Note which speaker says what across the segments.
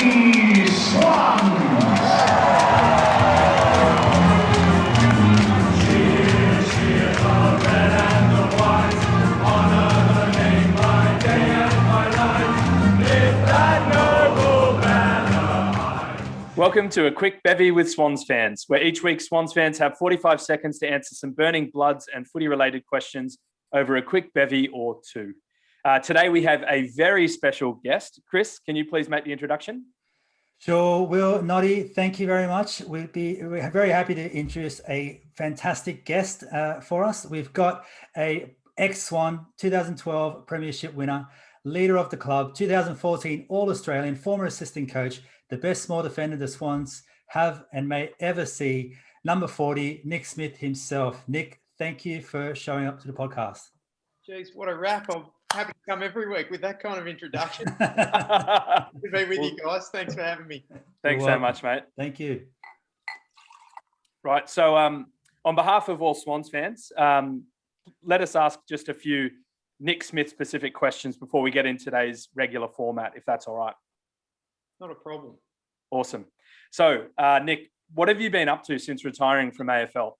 Speaker 1: Swans.
Speaker 2: Welcome to a quick bevy with Swans fans, where each week Swans fans have 45 seconds to answer some burning bloods and footy-related questions over a quick bevy or two. Today we have a very special guest. Chris, can you please make the introduction?
Speaker 3: Sure, Will, Noddy, thank you very much. We're very happy to introduce a fantastic guest for us. We've got a ex-Swan, 2012 Premiership winner, leader of the club, 2014 All-Australian, former assistant coach, the best small defender the Swans have and may ever see, number 40, Nick Smith himself. Nick, thank you for showing up to the podcast.
Speaker 4: Jeez, what a wrap. I'm happy to come every week with that kind of introduction. To be with you guys. Thanks for having me.
Speaker 2: Thanks so much, mate.
Speaker 3: Thank you.
Speaker 2: Right, so on behalf of all Swans fans, let us ask just a few Nick Smith specific questions before we get in today's regular format, if that's all right.
Speaker 4: Not a problem.
Speaker 2: Awesome. So, Nick, what have you been up to since retiring from AFL?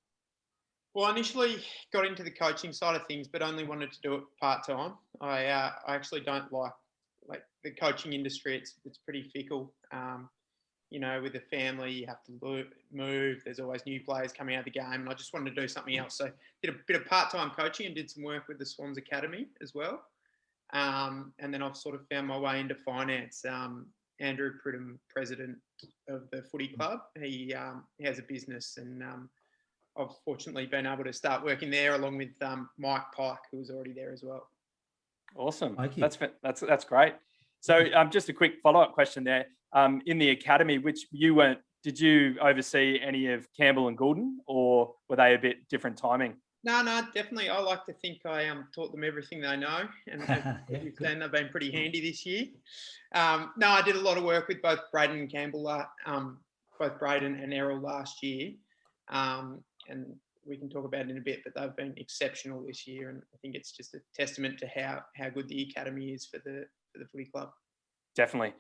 Speaker 4: Well, I initially got into the coaching side of things, but only wanted to do it part-time. I actually don't like the coaching industry. It's pretty fickle. You know, with a family, you have to move. There's always new players coming out of the game. And I just wanted to do something else. So did a bit of part-time coaching and did some work with the Swans Academy as well. And then I've sort of found my way into finance. Andrew Pridham, president of the footy club. He has a business, and I've fortunately been able to start working there along with Mike Pike, who was already there as well.
Speaker 2: Awesome.
Speaker 3: Thank you.
Speaker 2: That's great. So just a quick follow-up question there. In the academy, which you weren't, did you oversee any of Campbell and Goulden, or were they a bit different timing?
Speaker 4: No, definitely. I like to think I taught them everything they know, and as you've seen, they've been pretty handy this year. No, I did a lot of work with both Braden and Campbell, both Braden and Errol last year, and we can talk about it in a bit, but they've been exceptional this year, and I think it's just a testament to how good the academy is for the footy club.
Speaker 2: Definitely,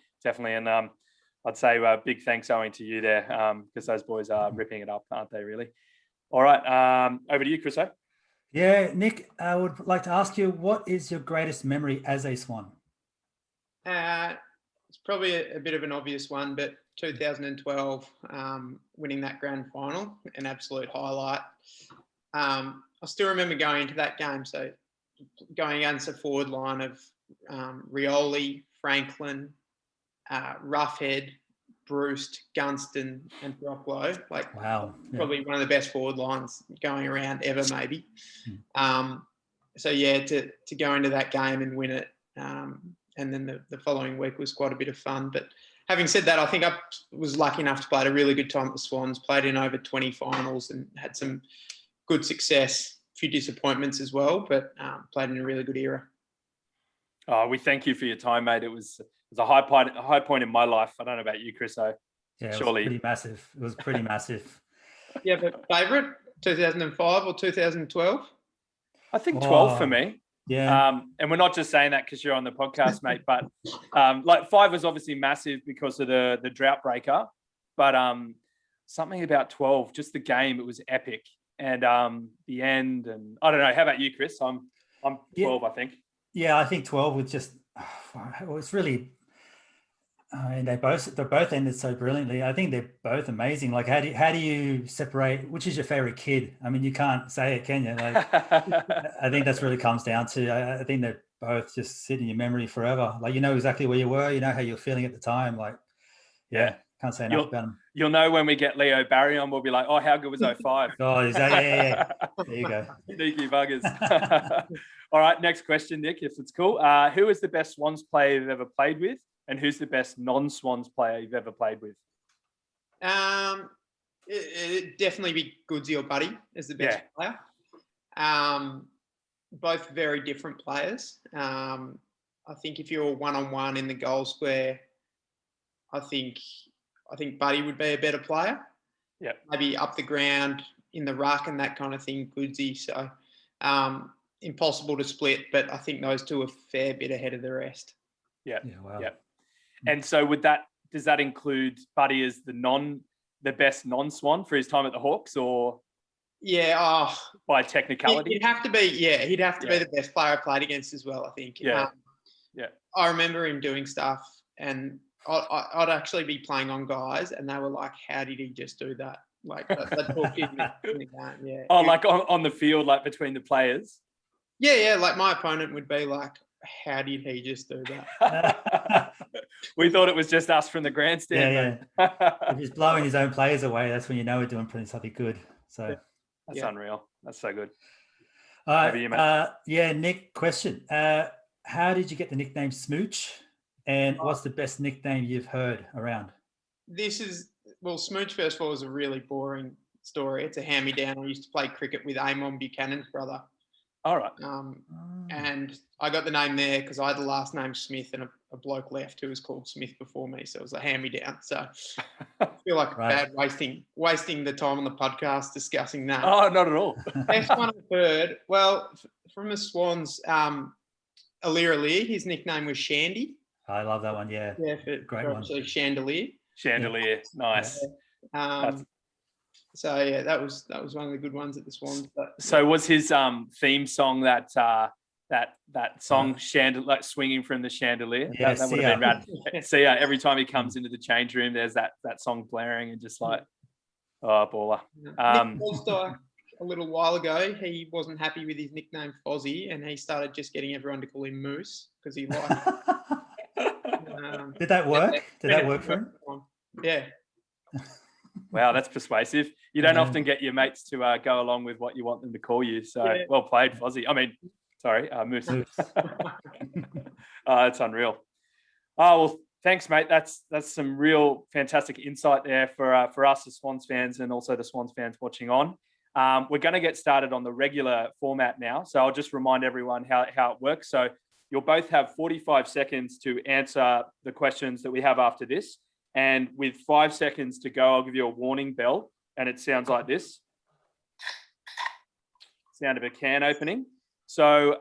Speaker 2: and I'd say big thanks owing to you there, because those boys are ripping it up, aren't they? Really. All right, over to you, Chriso.
Speaker 3: Yeah, Nick, I would like to ask you, what is your greatest memory as a Swan?
Speaker 4: It's probably a bit of an obvious one, but 2012, winning that grand final, an absolute highlight. I still remember going into that game, so going against a forward line of Rioli, Franklin, Roughhead, Bruce, Gunston, and Brocklow.
Speaker 3: Wow. Yeah.
Speaker 4: Probably one of the best forward lines going around ever, maybe. So yeah, to go into that game and win it, and then the following week was quite a bit of fun. But having said that, I think I was lucky enough to play at a really good time at the Swans, played in over 20 finals and had some good success, a few disappointments as well, but played in a really good era.
Speaker 2: We thank you for your time, mate. It was a high point in my life. I don't know about you, Chris.
Speaker 3: Yeah, it was pretty massive. It was pretty massive.
Speaker 4: Yeah, but favourite, 2005 or 2012?
Speaker 2: I think 12 for me.
Speaker 3: Yeah.
Speaker 2: And we're not just saying that because you're on the podcast, mate, but 5 was obviously massive because of the drought breaker, but something about 12, just the game, it was epic. And the end, and I don't know. How about you, Chris? I'm 12, I think.
Speaker 3: Yeah, I think 12 was just, it was really, they both ended so brilliantly. I think they're both amazing. Like, how do you separate, which is your favorite kid? I mean, you can't say it, can you? Like, I think that's really comes down to, I think they're both just sit in your memory forever. Like, you know exactly where you were, you know how you're feeling at the time. Like, yeah. Can't say enough about them.
Speaker 2: You'll know when we get Leo Barry on, we'll be like, oh, how good was 05?
Speaker 3: Oh, is that? Yeah. There you go.
Speaker 2: Sneaky buggers. All right, next question, Nick, if it's cool. Who is the best Swans player you've ever played with? And who's the best non-Swans player you've ever played with?
Speaker 4: It'd definitely be Goodsy or Buddy as the best player. Both very different players. I think if you're one-on-one in the goal square, I think Buddy would be a better player.
Speaker 2: Yeah.
Speaker 4: Maybe up the ground in the ruck and that kind of thing, Goodsy. So impossible to split, but I think those two are a fair bit ahead of the rest.
Speaker 2: Yeah.
Speaker 3: Wow.
Speaker 2: Yeah. And so does does that include Buddy as the best non-Swan for his time at the Hawks, or
Speaker 4: Yeah,
Speaker 2: by technicality?
Speaker 4: He'd have to be, he'd have to be the best player I played against as well, I think.
Speaker 2: Yeah.
Speaker 4: I remember him doing stuff, and I'd actually be playing on guys, and they were like, "How did he just do that?" Like, they talk to him in the game, yeah.
Speaker 2: Oh, like on the field, like between the players?
Speaker 4: Yeah, like my opponent would be like, "How did he just do that?"
Speaker 2: We thought it was just us from the grandstand.
Speaker 3: If he's blowing his own players away, that's when you know we're doing something good. So
Speaker 2: that's unreal. That's so good.
Speaker 3: All right. Nick, question. How did you get the nickname Smooch? And what's the best nickname you've heard around?
Speaker 4: Smooch, first of all, is a really boring story. It's a hand-me-down. I used to play cricket with Amon Buchanan's brother.
Speaker 2: All right.
Speaker 4: And I got the name there because I had the last name Smith, and a bloke left who was called Smith before me. So it was a hand-me-down. So I feel like bad wasting the time on the podcast discussing that.
Speaker 2: Oh, not at all.
Speaker 4: Best one I've heard. Well, from the Swans, Alir, his nickname was Shandy.
Speaker 3: I love that one. Yeah. Great one.
Speaker 4: Actually, Chandelier.
Speaker 2: Nice.
Speaker 4: So yeah, that was one of the good ones at the Swans.
Speaker 2: So was his theme song that song chandelier, like swinging from the chandelier?
Speaker 3: Yeah,
Speaker 2: that would have been rad. So yeah, every time he comes into the change room, there's that song blaring, and just like, oh, baller.
Speaker 4: Nick Foster, a little while ago, he wasn't happy with his nickname Fozzie, and he started just getting everyone to call him Moose because he liked.
Speaker 3: Did that work? Did that work for him?
Speaker 4: Yeah.
Speaker 2: Wow, that's persuasive. You don't often get your mates to go along with what you want them to call you. So well played, Fozzie. I mean, sorry, Moose. It's unreal. Oh, well, thanks, mate. That's some real fantastic insight there for us, the Swans fans, and also the Swans fans watching on. We're going to get started on the regular format now. So I'll just remind everyone how it works. So you'll both have 45 seconds to answer the questions that we have after this. And with 5 seconds to go, I'll give you a warning bell. And it sounds like this. Sound of a can opening. So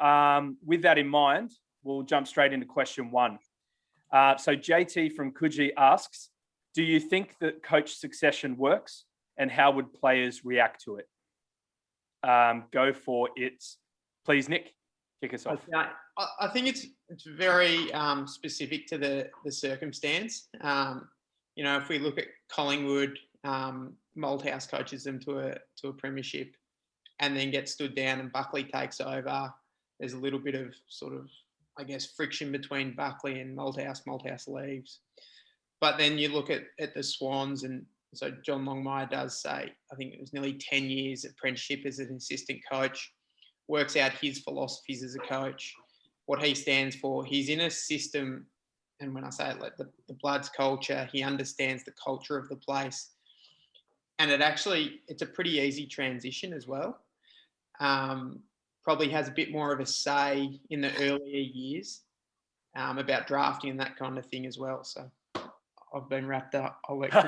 Speaker 2: with that in mind, we'll jump straight into question 1. So JT from Coogee asks, do you think that coach succession works? And how would players react to it? Go for it. Please, Nick, kick us off.
Speaker 4: Okay. I think it's very specific to the circumstance. If we look at Collingwood, Malthouse coaches them to a premiership and then gets stood down and Buckley takes over. There's a little bit of sort of, I guess, friction between Buckley and Malthouse. Malthouse leaves. But then you look at the Swans, and so John Longmire does say, I think it was nearly 10 years apprenticeship as an assistant coach, works out his philosophies as a coach, what he stands for. He's in a system, and when I say it, like the Bloods culture, he understands the culture of the place. And it's a pretty easy transition as well. Probably has a bit more of a say in the earlier years about drafting and that kind of thing as well. So I've been wrapped up. I'll let Chris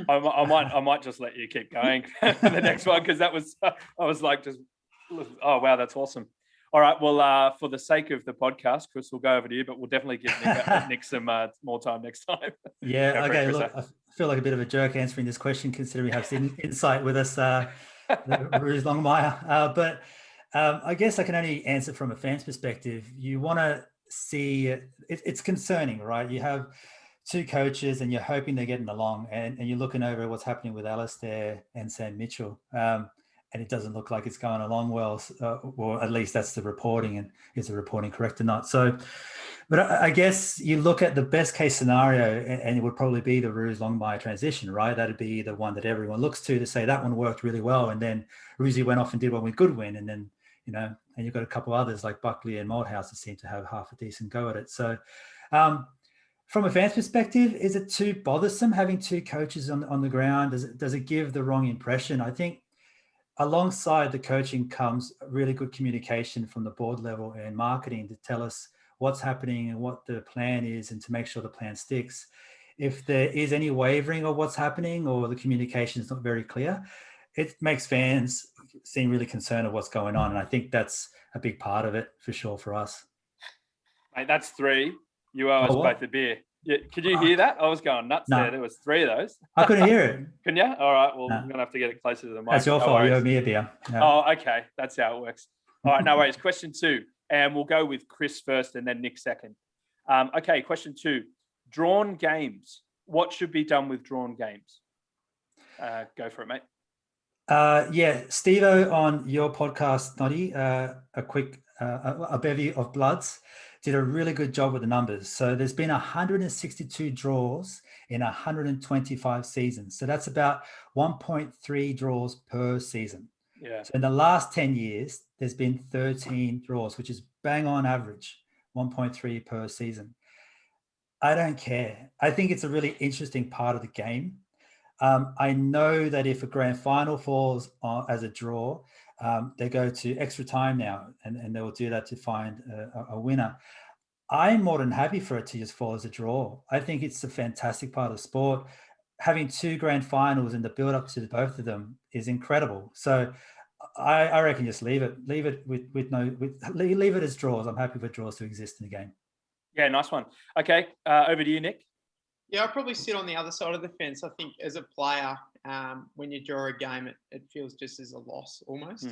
Speaker 2: I might just let you keep going for the next one, because I was like, oh wow, that's awesome. All right, well, for the sake of the podcast, Chris, we'll go over to you, but we'll definitely give Nick some more time next time.
Speaker 3: Yeah, okay. Look, I feel like a bit of a jerk answering this question, considering we have some insight with us, Ruse Longmire. But I guess I can only answer from a fan's perspective. You want to see it's concerning, right? You have two coaches and you're hoping they're getting along, and you're looking over what's happening with Alistair and Sam Mitchell. And it doesn't look like it's going along well, or at least that's the reporting. And is the reporting correct or not? So, but I guess you look at the best case scenario, and it would probably be the Ruse Longmire transition, right? That'd be the one that everyone looks to say that one worked really well. And then Rusey went off and did one with Goodwin. And then, and you've got a couple others like Buckley and Malthouse that seem to have half a decent go at it. So from a fan's perspective, is it too bothersome having two coaches on the ground? Does it give the wrong impression? I think alongside the coaching comes really good communication from the board level and marketing to tell us what's happening and what the plan is, and to make sure the plan sticks. If there is any wavering of what's happening or the communication is not very clear, it makes fans seem really concerned of what's going on. And I think that's a big part of it for sure for us.
Speaker 2: Mate, that's 3. You owe us both a beer. Yeah, could you hear that? I was going nuts
Speaker 3: No.
Speaker 2: there. There was 3 of those.
Speaker 3: I couldn't hear it.
Speaker 2: Can you? All right. Well,
Speaker 3: No.
Speaker 2: I'm gonna have to get it closer to the mic.
Speaker 3: That's your
Speaker 2: No
Speaker 3: fault. You
Speaker 2: worries.
Speaker 3: owe me a beer. No.
Speaker 2: Oh, okay. That's how it works. All right. No worries. Question 2, and we'll go with Chris first, and then Nick second. Okay. Question 2: drawn games. What should be done with drawn games? Go for it, mate.
Speaker 3: Yeah, Steve-O on your podcast, Noddy, a bevy of bloods, did a really good job with the numbers. So there's been 162 draws in 125 seasons. So that's about 1.3 draws per season.
Speaker 2: Yeah.
Speaker 3: So in the last 10 years, there's been 13 draws, which is bang on average, 1.3 per season. I don't care. I think it's a really interesting part of the game. I know that if a grand final falls as a draw, they go to extra time now, and they will do that to find a winner. I'm more than happy for it to just fall as a draw. I think it's a fantastic part of the sport. Having 2 grand finals and the build up to both of them is incredible. So I reckon just leave it leave it as draws. I'm happy for draws to exist in the game.
Speaker 2: Yeah, nice one. Okay, over to you, Nick.
Speaker 4: Yeah, I'll probably sit on the other side of the fence. I think as a player, when you draw a game, it feels just as a loss almost.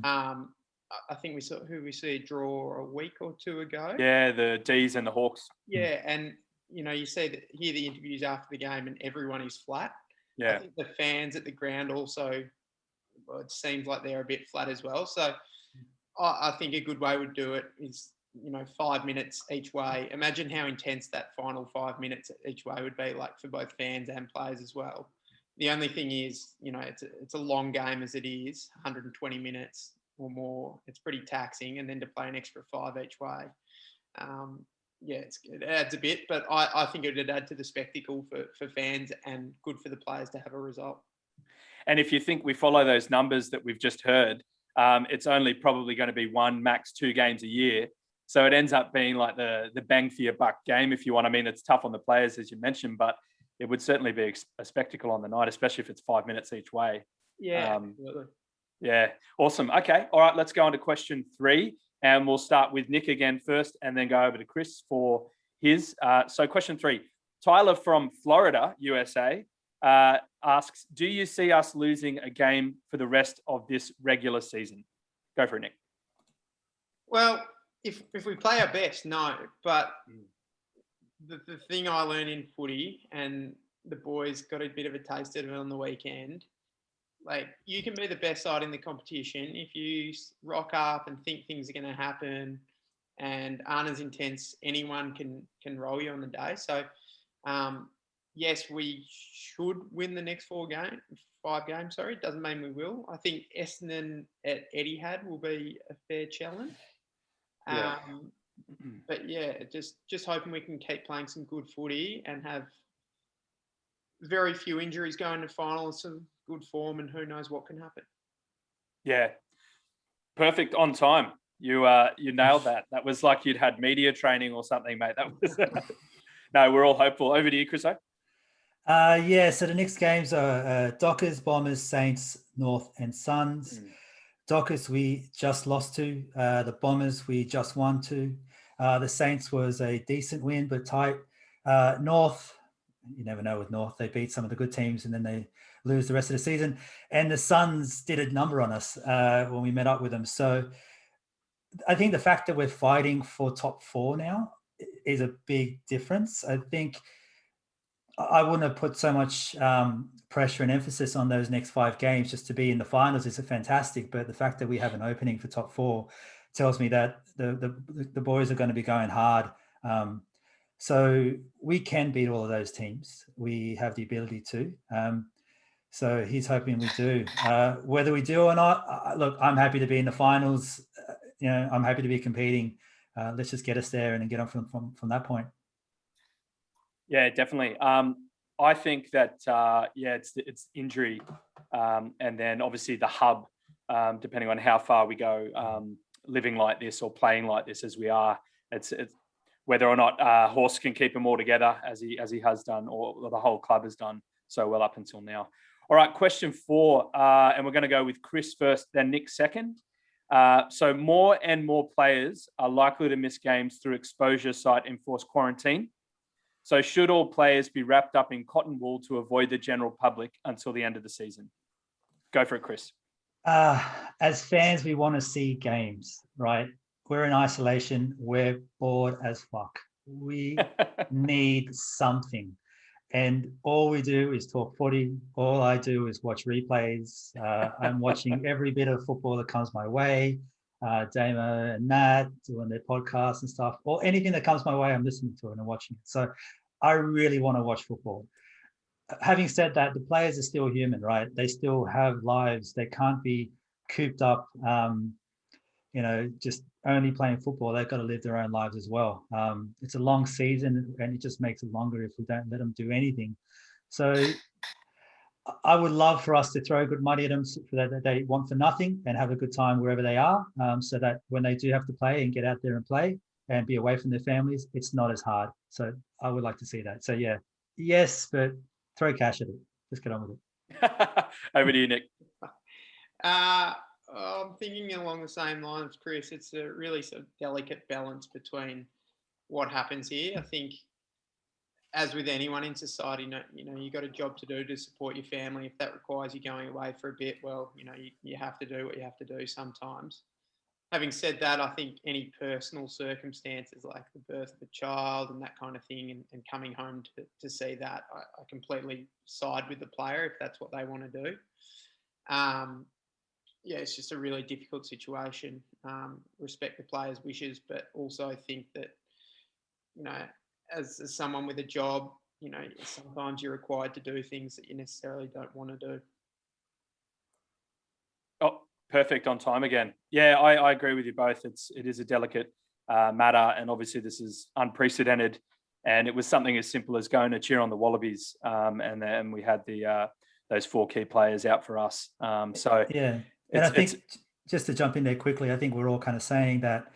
Speaker 4: I think we saw a draw a week or 2 ago.
Speaker 2: Yeah, the D's and the Hawks.
Speaker 4: Yeah, and you hear the interviews after the game, and everyone is flat.
Speaker 2: Yeah.
Speaker 4: I think the fans at the ground also, it seems like they're a bit flat as well. So I think a good way would do it is 5 minutes each way. Imagine how intense that final 5 minutes each way would be, like for both fans and players as well. The only thing is, it's a long game as it is, 120 minutes or more. It's pretty taxing, and then to play an extra 5 each way. It adds a bit, but I think it would add to the spectacle for fans and good for the players to have a result.
Speaker 2: And if you think we follow those numbers that we've just heard, it's only probably going to be 1, max 2 games a year. So it ends up being like the bang for your buck game, if you want. I mean, it's tough on the players, as you mentioned, but it would certainly be a spectacle on the night, especially if it's 5 minutes each way.
Speaker 4: Yeah, absolutely.
Speaker 2: Yeah, awesome. Okay, all right, let's go on to question 3, and we'll start with Nick again first, and then go over to Chris for his. So question 3, Tyler from Florida, USA, asks, do you see us losing a game for the rest of this regular season? Go for it, Nick.
Speaker 4: Well, if we play our best, no. But the thing I learned in footy, and the boys got a bit of a taste of it on the weekend, like, you can be the best side in the competition if you rock up and think things are going to happen and aren't as intense. Anyone can roll you on the day. So, yes, we should win the next 5 games. Sorry, it doesn't mean we will. I think Essendon at Etihad will be a fair challenge.
Speaker 2: Yeah.
Speaker 4: But yeah, just hoping we can keep playing some good footy and have very few injuries going to finals, some good form, and who knows what can happen.
Speaker 2: Yeah, perfect on time. You nailed that. That was like you'd had media training or something, mate. That was no. We're all hopeful. Over to you, Chris.
Speaker 3: Yeah. So the next games are Dockers, Bombers, Saints, North, and Suns. Dockers we just lost to. The Bombers we just won to. The Saints was a decent win, but tight. North, you never know with North. They beat some of the good teams and then they lose the rest of the season. And the Suns did a number on us when we met up with them. So I think the fact that we're fighting for top 4 now is a big difference. I think I wouldn't have put so much pressure and emphasis on those next 5 games. Just to be in the finals is fantastic, but the fact that we have an opening for top 4 tells me that the boys are going to be going hard. So we can beat all of those teams. We have the ability to. So he's hoping we do. Whether we do or not, look, I'm happy to be in the finals. I'm happy to be competing. Let's just get us there and get on from that point.
Speaker 2: Yeah, definitely. I think that it's injury, and then obviously the hub, depending on how far we go, living like this or playing like this as we are. It's whether or not Horse can keep them all together as he has done, or the whole club has done so well up until now. All right, question 4, and we're going to go with Chris first, then Nick second. So more and more players are likely to miss games through exposure site enforced quarantine. So should all players be wrapped up in cotton wool to avoid the general public until the end of the season? Go for it, Chris.
Speaker 3: As fans, we want to see games, right? We're in isolation. We're bored as fuck. We need something. And all we do is talk footy. All I do is watch replays. I'm watching every bit of football that comes my way. Damo and Nat doing their podcasts and stuff, or anything that comes my way, I'm listening to it and watching it. So I really want to watch football. Having said that, the players are still human, right? They still have lives. They can't be cooped up, just only playing football. They've got to live their own lives as well. It's a long season, and it just makes it longer if we don't let them do anything. So I would love for us to throw good money at them for that they want for nothing and have a good time wherever they are, so that when they do have to play and get out there and play and be away from their families, it's not as hard. So I would like to see that. So yeah, yes, but throw cash at it. Let's get on with
Speaker 2: it. Over to you, Nick.
Speaker 4: I'm thinking along the same lines, Chris. It's a really sort of delicate balance between what happens here. I think, as with anyone in society, you got a job to do to support your family. If that requires you going away for a bit, well, you have to do what you have to do sometimes. Having said that, I think any personal circumstances like the birth of a child and that kind of thing, and coming home to see that, I completely side with the player if that's what they want to do. It's just a really difficult situation. Respect the player's wishes, but also think that, as someone with a job, sometimes you're required to do things that you necessarily don't want to do.
Speaker 2: Oh, perfect, on time again. Yeah, I agree with you both. It is a delicate matter, and obviously this is unprecedented. And it was something as simple as going to cheer on the Wallabies, and then we had those 4 key players out for us.
Speaker 3: Yeah, and I think just to jump in there quickly, I think we're all kind of saying that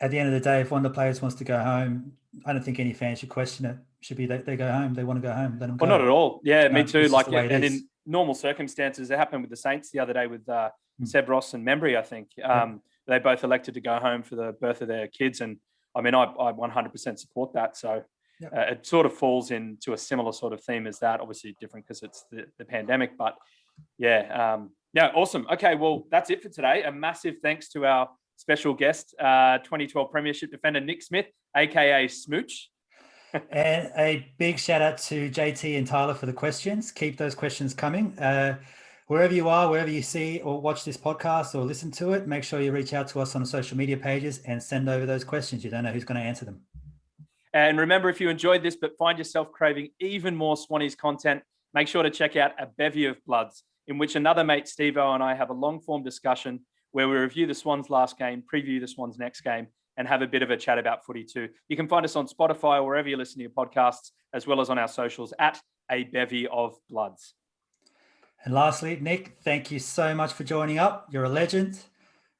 Speaker 3: at the end of the day, if one of the players wants to go home, I don't think any fan should question it. Should be they go home. They want to go home. Let them go.
Speaker 2: Well, not at all. Yeah, me too.
Speaker 3: And
Speaker 2: in normal circumstances, it happened with the Saints the other day with Seb Ross and Membry, I think. They both elected to go home for the birth of their kids. And I mean, I 100% support that. So it sort of falls into a similar sort of theme as that. Obviously different because it's the pandemic. But awesome. Okay, well, that's it for today. A massive thanks to our special guest, 2012 Premiership defender Nick Smith, aka Smooch.
Speaker 3: And a big shout out to JT and Tyler for the questions. Keep those questions coming. Wherever you are, wherever you see or watch this podcast or listen to it, make sure you reach out to us on the social media pages and send over those questions. You don't know who's going to answer them.
Speaker 2: And remember, if you enjoyed this but find yourself craving even more Swannies content, make sure to check out A Bevy of Bloods, in which another mate, Steve-O, and I have a long-form discussion where we review the Swans' last game, preview the Swans' next game, and have a bit of a chat about footy too. You can find us on Spotify or wherever you listen to your podcasts, as well as on our socials at A Bevy of Bloods.
Speaker 3: And lastly, Nick, thank you so much for joining up. You're a legend.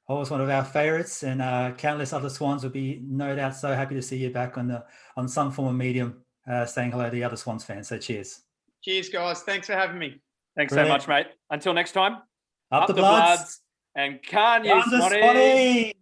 Speaker 3: Always one of our favorites, and countless other Swans will be no doubt so happy to see you back on some form of medium, saying hello to the other Swans fans. So cheers.
Speaker 4: Cheers, guys. Thanks for having me.
Speaker 2: Thanks so much, mate. Until next time,
Speaker 3: up the Bloods.
Speaker 2: And can you, Swanee?